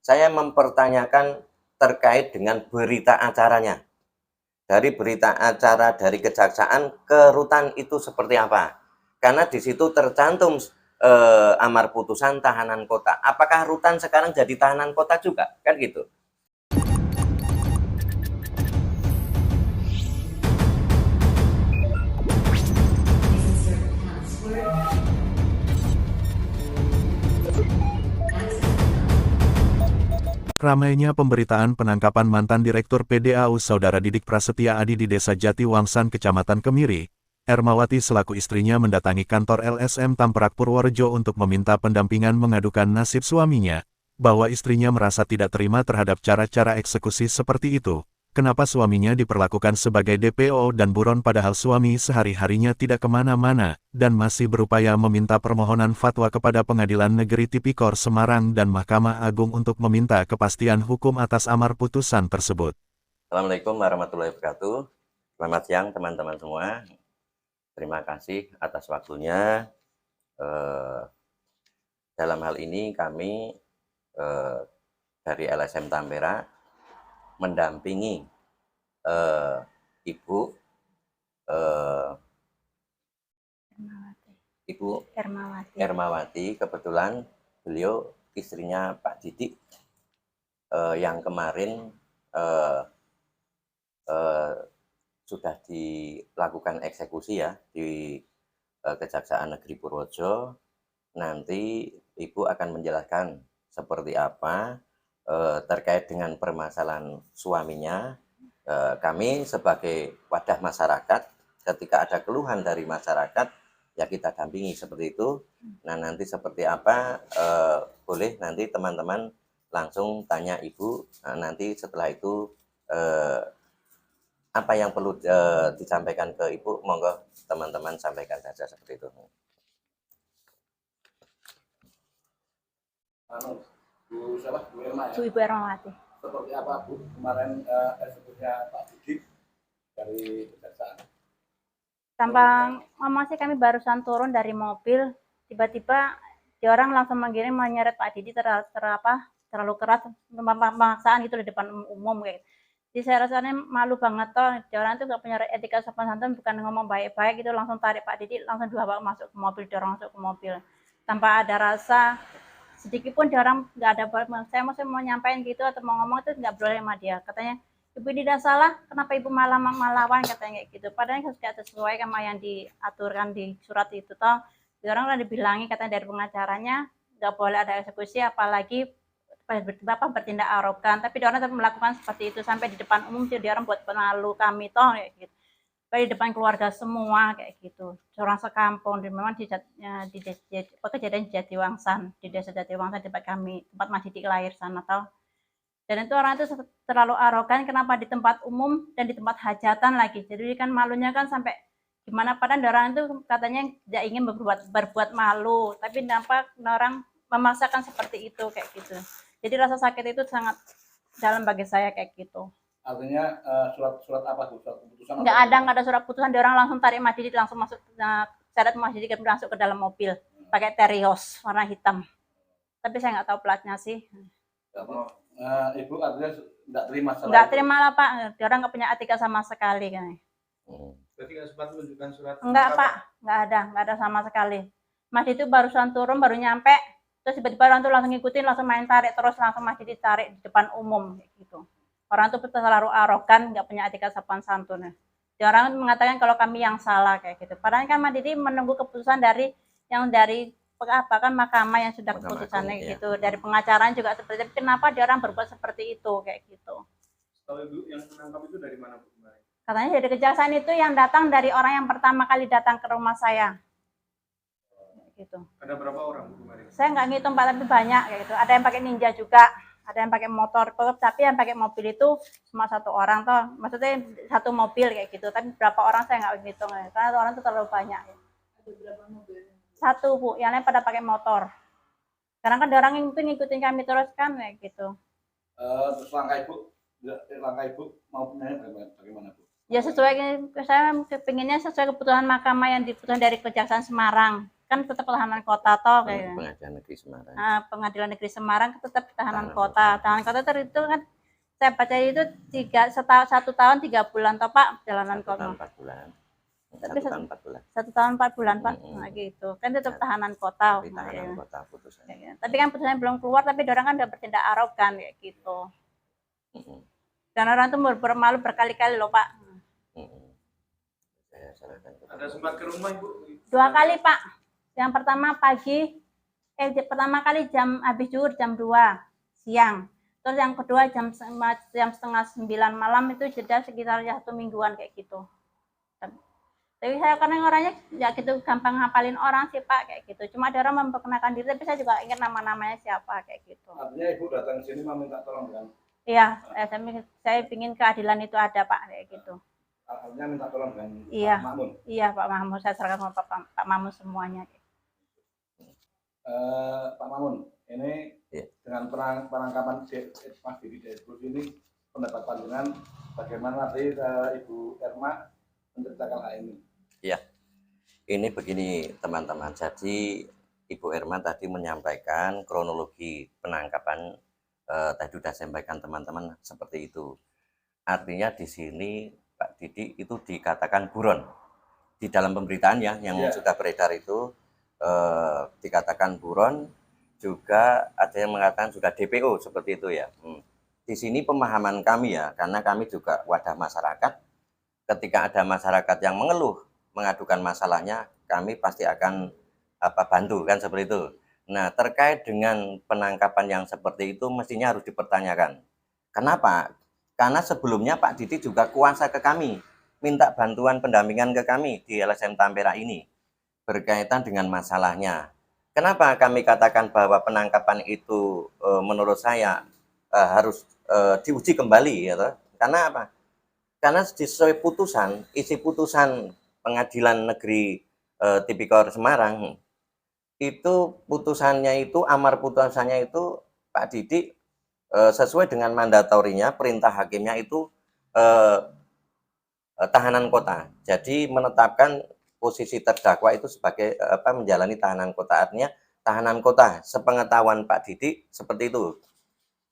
saya mempertanyakan terkait dengan berita acaranya. Dari berita acara dari kejaksaan ke rutan itu seperti apa? Karena di situ tercantum amar putusan tahanan kota. Apakah rutan sekarang jadi tahanan kota juga? Kan gitu. Ramainya pemberitaan penangkapan mantan Direktur PDAU Saudara Didik Prasetya Adi di Desa Jatiwangsan, Kecamatan Kemiri, Ermawati selaku istrinya mendatangi kantor LSM Tamperak Purworejo untuk meminta pendampingan mengadukan nasib suaminya, bahwa istrinya merasa tidak terima terhadap cara-cara eksekusi seperti itu. Kenapa suaminya diperlakukan sebagai DPO dan buron padahal suami sehari-harinya tidak kemana-mana, dan masih berupaya meminta permohonan fatwa kepada Pengadilan Negeri Tipikor Semarang dan Mahkamah Agung untuk meminta kepastian hukum atas amar putusan tersebut. Assalamualaikum warahmatullahi wabarakatuh. Selamat siang teman-teman semua. Terima kasih atas waktunya. Dalam hal ini kami dari LSM Tamperak mendampingi Ibu Ermawati. Kebetulan beliau istrinya Pak Didik yang kemarin sudah dilakukan eksekusi ya di Kejaksaan Negeri Purworejo. Nanti Ibu akan menjelaskan seperti apa terkait dengan permasalahan suaminya. Kami sebagai wadah masyarakat, ketika ada keluhan dari masyarakat, ya kita dampingi seperti itu. Nah, nanti seperti apa, boleh nanti teman-teman langsung tanya Ibu. Nah, nanti setelah itu apa yang perlu disampaikan ke Ibu, monggo teman-teman sampaikan saja seperti itu. Bu siapa? Bu Irma ya? Bu Ibu Ermawati. Seperti apa Bu kemarin eksekusinya Pak Didik dari kejaksaan? Tanpa ngomong sih kami barusan turun dari mobil, tiba-tiba dia orang langsung mengirim menyeret Pak Didi terlalu keras, pemaksaan gitu di depan umum kayak. Jadi saya rasanya malu banget toh, dia orang itu gak punya etika sopan santun, bukan ngomong baik-baik gitu, langsung tarik Pak Didi, langsung dibawa masuk ke mobil, dorong masuk ke mobil, tanpa ada rasa sedikit pun. Dia orang nggak ada, saya mau nyampaikan gitu atau mau ngomong itu nggak boleh sama dia, katanya Ibu tidak salah, kenapa Ibu malah melawan, katanya kayak gitu. Padahal tidak sesuai sama yang diaturkan di surat itu toh. Dia orang udah dibilangi katanya dari pengacaranya nggak boleh ada eksekusi, apalagi bertindak arogan. Tapi dia orang tetap melakukan seperti itu sampai di depan umum. Dia orang buat penalu kami toh kayak gitu, di depan keluarga semua kayak gitu, orang sekampung. Dan memang di kejadian di Jatiwangsan, di desa Jatiwangsan, tempat kami, tempat Mas Didik lahir sana toh. Dan itu orang itu terlalu arogan, kenapa di tempat umum dan di tempat hajatan lagi. Jadi kan malunya kan sampai gimana, padahal orang itu katanya tidak ingin berbuat malu, tapi nampak orang memaksakan seperti itu kayak gitu. Jadi rasa sakit itu sangat dalam bagi saya kayak gitu. Artinya surat apa tuh? Surat keputusan? Nggak ada surat putusan. Dia orang langsung tarik Mas Didik, langsung masuk, seret Mas Didik masuk ke dalam mobil pakai Terios warna hitam. Tapi saya nggak tahu platnya sih. Ibu artinya nggak terima? Nggak terima lah Pak. Dia orang nggak punya etika sama sekali kan. Berarti nggak sempat menunjukkan surat? Enggak Pak, nggak ada sama sekali. Mas itu barusan turun, baru nyampe, terus tiba-tiba orang tuh langsung ngikutin, langsung main tarik terus, langsung Mas Didik tarik di depan umum gitu. Orang tuh terlalu arogan, nggak punya etika sopan santun. Dia orang mengatakan kalau kami yang salah kayak gitu. Padahal kan Mas Didik menunggu keputusan dari apa kan mahkamah yang sudah keputusannya gitu. Dari pengacaranya juga seperti itu. Kenapa dia orang berbuat seperti itu kayak gitu. Kalau Ibu yang menangkap itu dari mana Bu? Katanya dari kejaksaan itu yang datang dari orang yang pertama kali datang ke rumah saya. Gitu. Ada berapa orang Bu kemarin? Saya nggak ngitung Pak, tapi banyak kayak gitu. Ada yang pakai ninja juga, ada yang pakai motor, tapi yang pakai mobil itu cuma satu orang toh, maksudnya satu mobil kayak gitu. Tapi berapa orang saya nggak ngitung ya, karena orang itu terlalu banyak. Ada berapa mobil? Satu Bu, yang lain pada pakai motor. Karena kan orang yang itu ngikutin kami terus kan kayak gitu. Terus langkah Ibu mau bagaimana Bu? Ya sesuai, saya kepinginnya sesuai keputusan mahkamah yang diputuskan dari Kejaksaan Semarang. kan tetap tahanan kota toh kayak. Pengadilan Negeri Semarang. Pengadilan Negeri Semarang tetap tahanan Tahanan kota. Tahanan kota itu kan saya baca itu 1 tahun 3 bulan toh Pak perjalanan 1 tahun kota. 4 bulan. Tapi 1 tahun 4 bulan. 1 tahun 4 bulan Pak. Nah, gitu. Kan tetap tahanan kota. Tapi tahanan kota putusan. Ya. Tapi kan putusannya belum keluar, tapi orang kan udah bertindak arogan kayak gitu. Dan orang tuh bermalu berkali-kali loh Pak. Ada sempat ke rumah Ibu? 2 kali Pak. Yang pertama pertama kali habis zuhur jam 2 siang. Terus yang kedua jam setengah 9 malam, itu jeda sekitar 1 mingguan kayak gitu. Tapi saya karena orangnya ya gitu gampang ngapalin orang sih Pak kayak gitu. Cuma ada orang memperkenalkan diri, tapi saya juga ingat nama-namanya siapa kayak gitu. Artinya Ibu datang ke sini mau minta tolong kan? Iya, saya ingin keadilan itu ada Pak kayak gitu. Artinya minta tolong kan? Iya. Pak Mamun. Iya Pak Mahmud, saya serahkan sama Pak Mamun semuanya. Pak Mamun, ini dengan penangkapan Mas Didi Desbus ini, pendapat panjenengan bagaimana nanti Ibu Erma menceritakan hal ini? Ya, ini begini teman-teman. Jadi Ibu Erma tadi menyampaikan kronologi penangkapan, tadi sudah sampaikan teman-teman seperti itu. Artinya di sini Pak Didi itu dikatakan buron di dalam pemberitaan ya, yang sudah beredar itu dikatakan buron. Juga ada yang mengatakan sudah DPO seperti itu ya. Di sini pemahaman kami ya, karena kami juga wadah masyarakat. Ketika ada masyarakat yang mengeluh, mengadukan masalahnya, kami pasti akan bantu kan seperti itu. Nah, terkait dengan penangkapan yang seperti itu mestinya harus dipertanyakan. Kenapa? Karena sebelumnya Pak Didi juga kuasa ke kami, minta bantuan pendampingan ke kami di LSM Tampera ini berkaitan dengan masalahnya. Kenapa kami katakan bahwa penangkapan itu menurut saya harus diuji kembali ya? Karena apa? Karena sesuai putusan, isi putusan Pengadilan Negeri Tipikor Semarang itu putusannya itu, amar putusannya itu Pak Didi sesuai dengan mandatorinya, perintah hakimnya itu tahanan kota. Jadi menetapkan posisi terdakwa itu sebagai menjalani tahanan kota. Artinya tahanan kota, sepengetahuan Pak Didi seperti itu.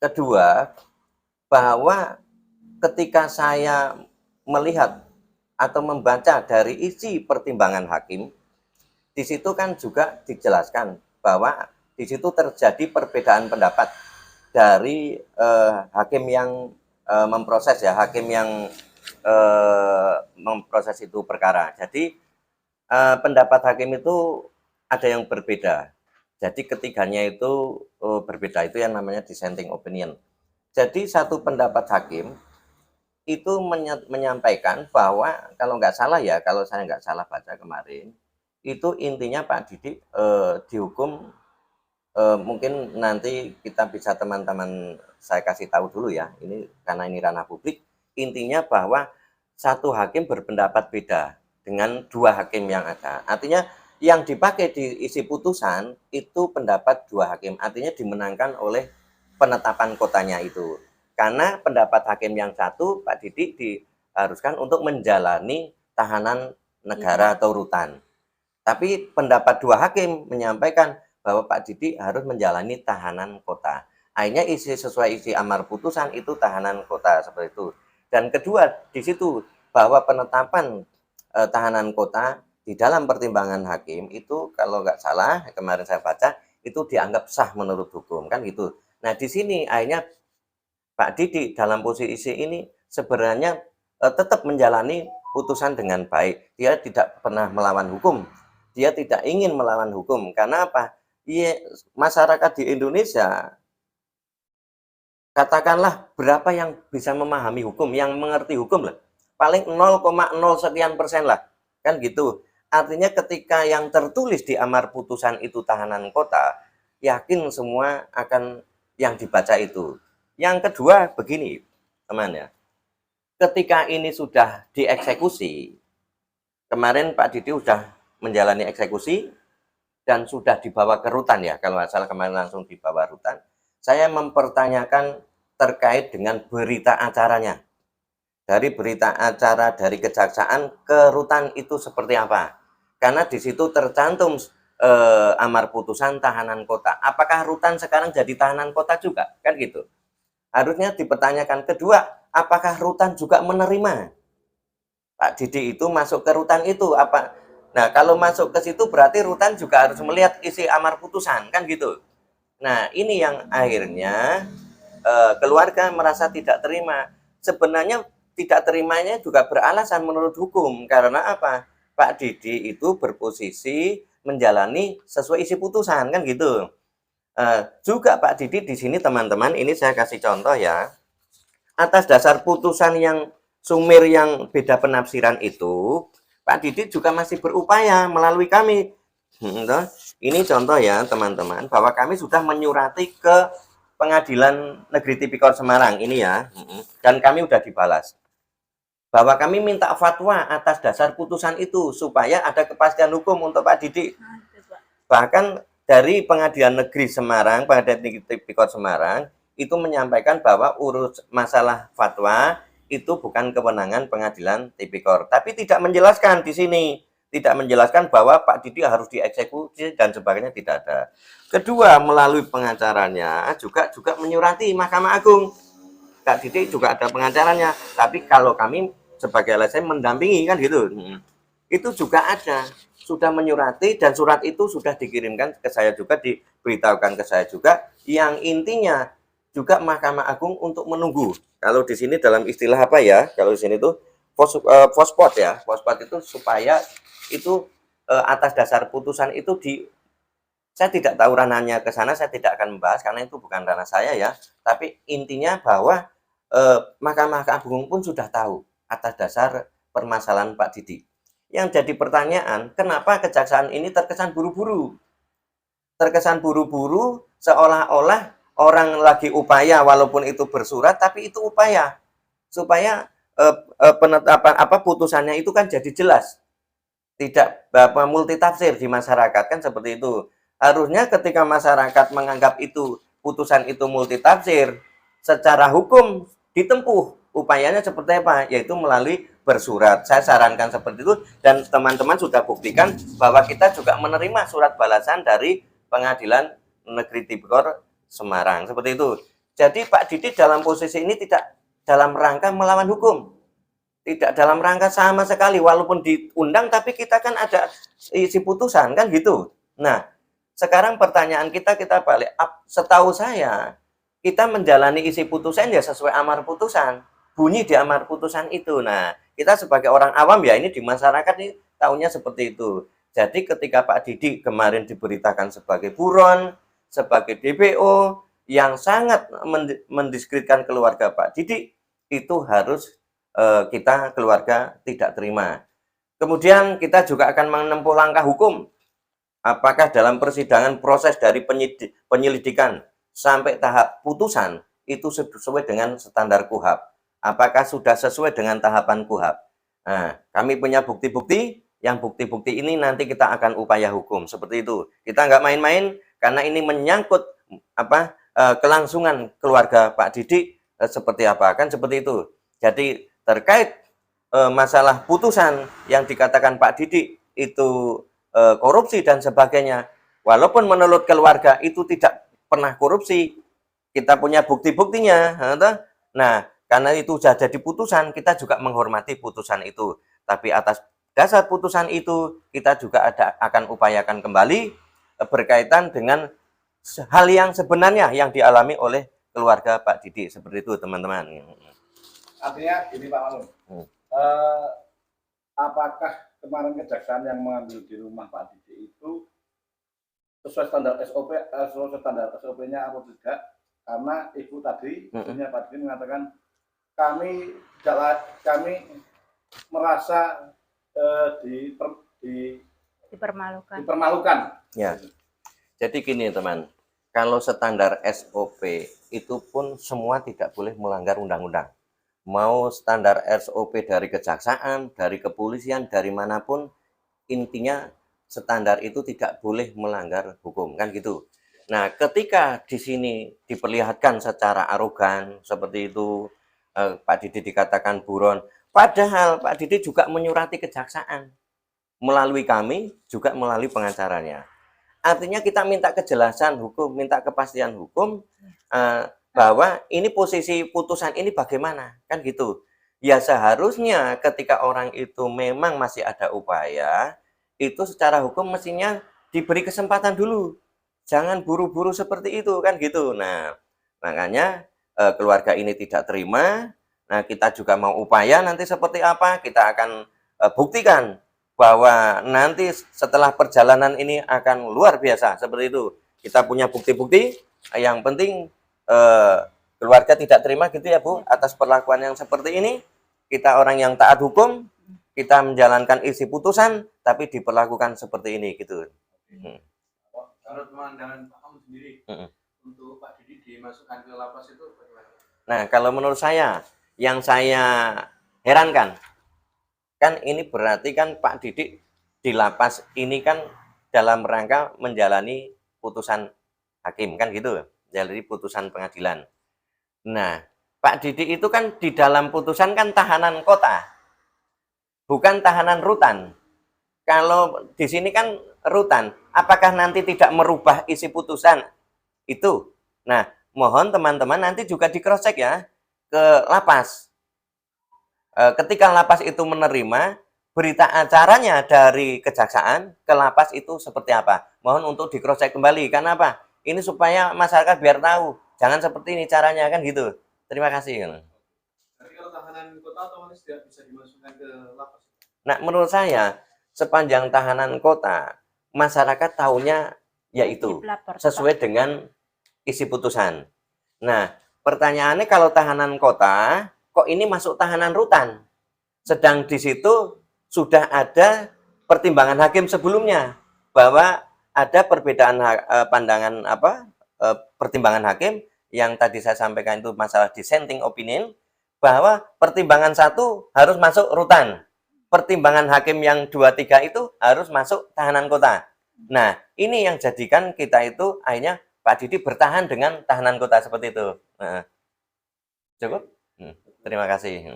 Kedua, bahwa ketika saya melihat atau membaca dari isi pertimbangan hakim, di situ kan juga dijelaskan bahwa di situ terjadi perbedaan pendapat dari hakim yang memproses ya, hakim yang memproses itu perkara. Jadi pendapat hakim itu ada yang berbeda. Jadi ketiganya itu berbeda, itu yang namanya dissenting opinion. Jadi satu pendapat hakim itu menyampaikan bahwa kalau nggak salah ya, kalau saya nggak salah baca kemarin, itu intinya Pak Didi dihukum, mungkin nanti kita bisa teman-teman saya kasih tahu dulu ya, ini karena ini ranah publik. Intinya bahwa satu hakim berpendapat beda dengan 2 hakim yang ada. Artinya yang dipakai di isi putusan itu pendapat 2 hakim, artinya dimenangkan oleh penetapan kotanya itu. Karena pendapat hakim yang satu, Pak Didi diharuskan untuk menjalani tahanan negara atau rutan. Tapi pendapat 2 hakim menyampaikan bahwa Pak Didi harus menjalani tahanan kota. Akhirnya sesuai isi amar putusan itu tahanan kota seperti itu. Dan kedua, di situ bahwa penetapan tahanan kota di dalam pertimbangan hakim itu kalau nggak salah kemarin saya baca itu dianggap sah menurut hukum kan gitu. Nah di sini akhirnya Pak Didi dalam posisi ini sebenarnya tetap menjalani putusan dengan baik. Dia tidak pernah melawan hukum. Dia tidak ingin melawan hukum. Karena apa? Masyarakat di Indonesia, katakanlah berapa yang bisa memahami hukum, yang mengerti hukum lah. Paling 0,0 sekian persen lah. Kan gitu. Artinya ketika yang tertulis di amar putusan itu tahanan kota, yakin semua akan yang dibaca itu. Yang kedua begini, teman ya. Ketika ini sudah dieksekusi, kemarin Pak Didi sudah menjalani eksekusi dan sudah dibawa ke rutan ya, kalau nggak salah kemarin langsung dibawa rutan. Saya mempertanyakan terkait dengan berita acaranya. Dari berita acara dari kejaksaan ke rutan itu seperti apa? Karena di situ tercantum amar putusan tahanan kota. Apakah rutan sekarang jadi tahanan kota juga? Kan gitu. Harusnya dipertanyakan. Kedua, apakah rutan juga menerima Pak Didi itu masuk ke rutan itu? Apa? Nah, kalau masuk ke situ berarti rutan juga harus melihat isi amar putusan, kan gitu. Nah, ini yang akhirnya keluarga merasa tidak terima. Sebenarnya tidak terimanya juga beralasan menurut hukum. Karena apa? Pak Didi itu berposisi menjalani sesuai isi putusan, kan gitu. Juga Pak Didi di sini teman-teman, ini saya kasih contoh ya. Atas dasar putusan yang sumir yang beda penafsiran itu, Pak Didi juga masih berupaya melalui kami. Ini contoh ya teman-teman, bahwa kami sudah menyurati ke Pengadilan Negeri Tipikor Semarang ini ya, dan kami sudah dibalas bahwa kami minta fatwa atas dasar putusan itu supaya ada kepastian hukum untuk Pak Didi. Bahkan dari Pengadilan Negeri Semarang, Pengadilan Negeri Tipikor Semarang itu menyampaikan bahwa urus masalah fatwa itu bukan kewenangan Pengadilan Tipikor, tapi tidak menjelaskan di sini. Tidak menjelaskan bahwa Pak Didi harus dieksekusi dan sebagainya, tidak ada. Kedua, melalui pengacaranya juga menyurati Mahkamah Agung. Kak Didi juga ada pengacaranya, tapi kalau kami sebagai LSM mendampingi kan gitu. Itu juga ada, sudah menyurati dan surat itu sudah dikirimkan ke saya juga, diberitahukan ke saya juga, yang intinya juga Mahkamah Agung untuk menunggu. Kalau di sini dalam istilah apa ya? Kalau di sini tuh pospot ya. Pospot itu supaya itu atas dasar putusan itu saya tidak tahu ranahnya ke sana, saya tidak akan membahas karena itu bukan ranah saya ya. Tapi intinya bahwa Mahkamah Agung pun sudah tahu atas dasar permasalahan Pak Didi. Yang jadi pertanyaan, kenapa kejaksaan ini terkesan buru-buru? Terkesan buru-buru seolah-olah orang lagi upaya walaupun itu bersurat, tapi itu upaya supaya penetapan putusannya itu kan jadi jelas. Tidak multitafsir di masyarakat, kan seperti itu. Harusnya ketika masyarakat menganggap itu putusan itu multitafsir, secara hukum ditempuh upayanya seperti apa, yaitu melalui bersurat. Saya sarankan seperti itu, dan teman-teman sudah buktikan bahwa kita juga menerima surat balasan dari Pengadilan Negeri Tipikor Semarang, seperti itu. Jadi Pak Didi dalam posisi ini tidak dalam rangka melawan hukum, tidak dalam rangka sama sekali, walaupun diundang tapi kita kan ada isi putusan kan gitu. Nah, sekarang pertanyaan kita balik, setahu saya kita menjalani isi putusan ya sesuai amar putusan, bunyi di amar putusan itu. Nah, kita sebagai orang awam ya ini di masyarakat ini tahunya seperti itu. Jadi ketika Pak Didi kemarin diberitakan sebagai buron, sebagai DPO yang sangat mendiskreditkan keluarga Pak Didi, itu harus kita keluarga tidak terima. Kemudian kita juga akan menempuh langkah hukum. Apakah dalam persidangan proses dari penyelidikan sampai tahap putusan itu sesuai dengan standar KUHAP? Apakah sudah sesuai dengan tahapan KUHAP? Nah, kami punya bukti-bukti, yang bukti-bukti ini nanti kita akan upaya hukum seperti itu. Kita nggak main-main karena ini menyangkut kelangsungan keluarga Pak Didi seperti apa, kan seperti itu. Jadi terkait masalah putusan yang dikatakan Pak Didi itu korupsi dan sebagainya, walaupun menurut keluarga itu tidak pernah korupsi, kita punya bukti-buktinya. Nah, karena itu sudah jadi putusan, kita juga menghormati putusan itu. Tapi atas dasar putusan itu, kita juga akan upayakan kembali berkaitan dengan hal yang sebenarnya yang dialami oleh keluarga Pak Didi. Seperti itu, teman-teman. Artinya gini Pak Malum, apakah kemarin kejaksaan yang mengambil di rumah Pak Didi itu sesuai standar SOP, sesuai standar SOP-nya atau tidak? Karena ibu tadi, ibunya Pak Didi mengatakan kami merasa dipermalukan. Ya, jadi gini teman, kalau standar SOP itu pun semua tidak boleh melanggar undang-undang. Mau standar SOP dari kejaksaan, dari kepolisian, dari manapun, intinya standar itu tidak boleh melanggar hukum, kan gitu. Nah, ketika di sini diperlihatkan secara arogan seperti itu, Pak Didi dikatakan buron, padahal Pak Didi juga menyurati kejaksaan melalui kami, juga melalui pengacaranya. artinya kita minta kejelasan hukum, minta kepastian hukum bahwa ini posisi putusan ini bagaimana, kan gitu. Ya seharusnya ketika orang itu memang masih ada upaya, itu secara hukum mestinya diberi kesempatan dulu. Jangan buru-buru seperti itu, kan gitu. Nah, makanya keluarga ini tidak terima. Nah, kita juga mau upaya nanti seperti apa, kita akan buktikan bahwa nanti setelah perjalanan ini akan luar biasa seperti itu. Kita punya bukti-bukti, yang penting keluarga tidak terima gitu ya Bu, atas perlakuan yang seperti ini. Kita orang yang taat hukum, kita menjalankan isi putusan, tapi diperlakukan seperti ini gitu. Menurut pandangan Pak Kamu sendiri, untuk Pak Didi dimasukkan ke lapas itu bagaimana? Nah, kalau menurut saya, yang saya herankan, kan ini berarti kan Pak Didik di lapas ini kan dalam rangka menjalani putusan hakim, kan gitu, jadi putusan pengadilan. Nah, Pak Didik itu kan di dalam putusan kan tahanan kota, bukan tahanan rutan. Kalau di sini kan rutan, apakah nanti tidak merubah isi putusan itu? Nah, mohon teman-teman nanti juga di cross check ya ke lapas. Ketika lapas itu menerima berita acaranya dari kejaksaan ke lapas itu seperti apa? Mohon untuk di cross check kembali. Karena apa? Ini supaya masyarakat biar tahu. Jangan seperti ini caranya, kan gitu. Terima kasih. Jadi kalau tahanan kota otomatis tidak bisa dimasukkan ke lapas. Nah, menurut saya sepanjang tahanan kota, masyarakat tahunya yaitu sesuai dengan isi putusan. Nah, pertanyaannya kalau tahanan kota, kok ini masuk tahanan rutan? Sedang di situ sudah ada pertimbangan hakim sebelumnya bahwa ada perbedaan pandangan pertimbangan hakim yang tadi saya sampaikan itu masalah dissenting opinion, bahwa pertimbangan 1 harus masuk rutan. Pertimbangan hakim yang 2-3 itu harus masuk tahanan kota. Nah, ini yang jadikan kita itu akhirnya Pak Didi bertahan dengan tahanan kota seperti itu. Cukup? Terima kasih.